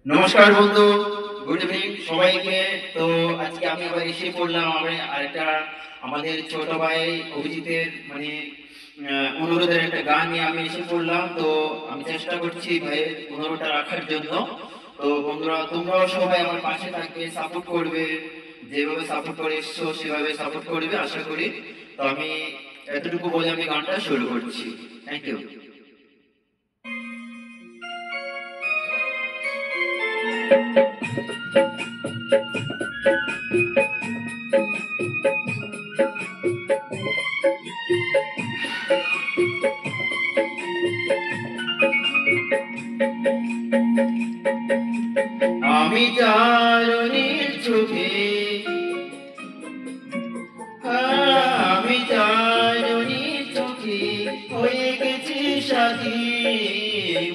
নমস্কার বন্ধু, good evening সবাইকে। তো আজকে আমি আবার এসে পড়লাম আরেকটা আমাদের ছোট ভাই অভিজিতের অনুরোধের একটা গান নিয়ে আমি এসে পড়লাম। তো আমি চেষ্টা করছি ভাইয়ের অনুরোধটা রাখার জন্য। তো বন্ধুরা, তোমরাও সবাই আমার পাশে থাকবে, সাপোর্ট করবে, যেভাবে সাপোর্ট করে এসছো সেভাবে সাপোর্ট করবে আশা করি। তো আমি এতটুকু বলে আমি গানটা শুরু করছি। Thank you. আমি চারণীর চোখে, আমি চারণীর চোখে হয়ে গেছি সাথী।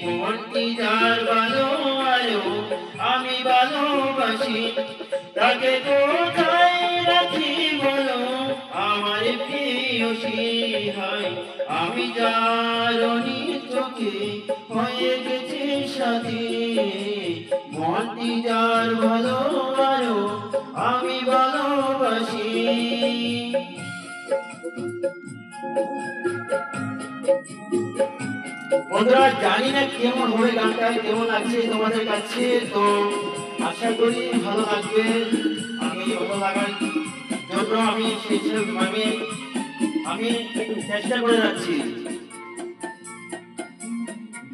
মনটি যার ভালো আলো আমি ভালোবাসি, তাকে কোথায় রাখি বলো আমার প্রিয়সী। হয় আমি চারণীর চোখে হয়ে গেছি সাথী। মনটি যার ভালো আলো আমি ভালোবাসি। বন্ধুরা, জানি না কেমন হবে গানটা, কেমন লাগছে তোমাদের কাছে। তো আশা করি ভালো লাগবে। আমি ভালো লাগার জন্য আমি চেষ্টা করে যাচ্ছি।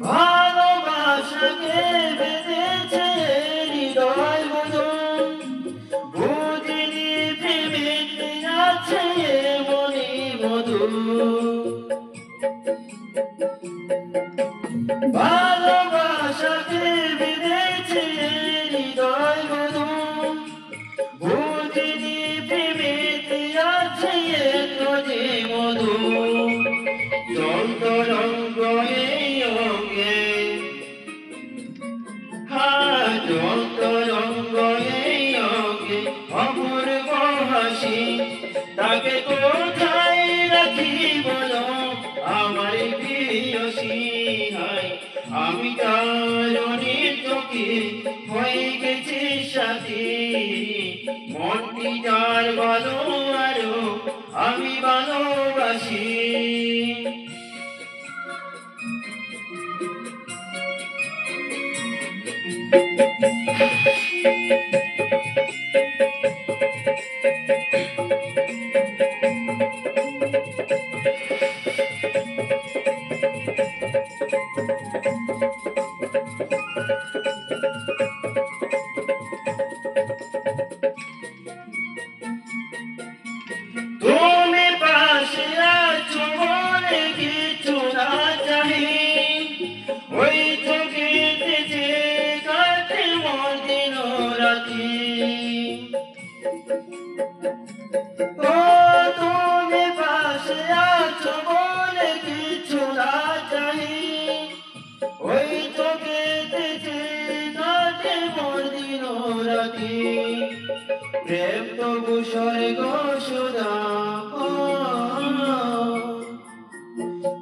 ভালোবাসাকে বেঁধেছে হৃদয় মন, বুঝিনি প্রেমে আছে মনে মধু। ভালোবাসাকে বেঁধেছে হৃদয় মন, বুঝিনি প্রেমে আছে যে মধু। যন্তরঙ্গ এই অঙ্গে, যন্তরঙ্গ এই অঙ্গে অপূর্ব হাসি, তাকে কোথায় রাখি বলো আমার প্রিয়সী। হয় আমি চারণীর চোখে হয়ে গেছি সাথী। মনটি যার ভালো আরো আমি ভালোবাসি। তুমি পাশে আছো বলে কিছু না চাহি, ওই চোখেতে যে কাটে মন দিন রাতি। ও তুমি পাশে আছো বলে কিছু না চাহি, ওই চোখেতে যে কাটে মন দিন রাতি। প্রেম তবু স্বর্গ সুধা,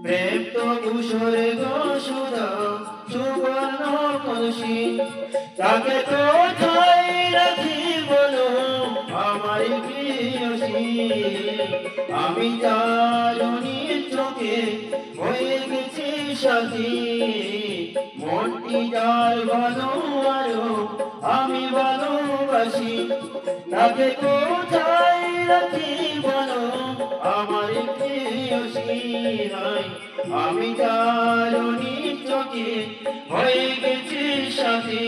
প্রেম তবু স্বর্গ সুধা সুবর্ণ কলসি, তাকে কোথায় রাখি বলো আমার প্রিয়সী। আমি চারণীর চোখে হয়ে গেছি সাথী। মনটি যার ভালো আরো আমি ভালোবাসি, তাকে কোথায় রাখি বলো আমার প্রিয়সী। হয় আমি চারণীর চোখে হয়ে গেছি সাথী।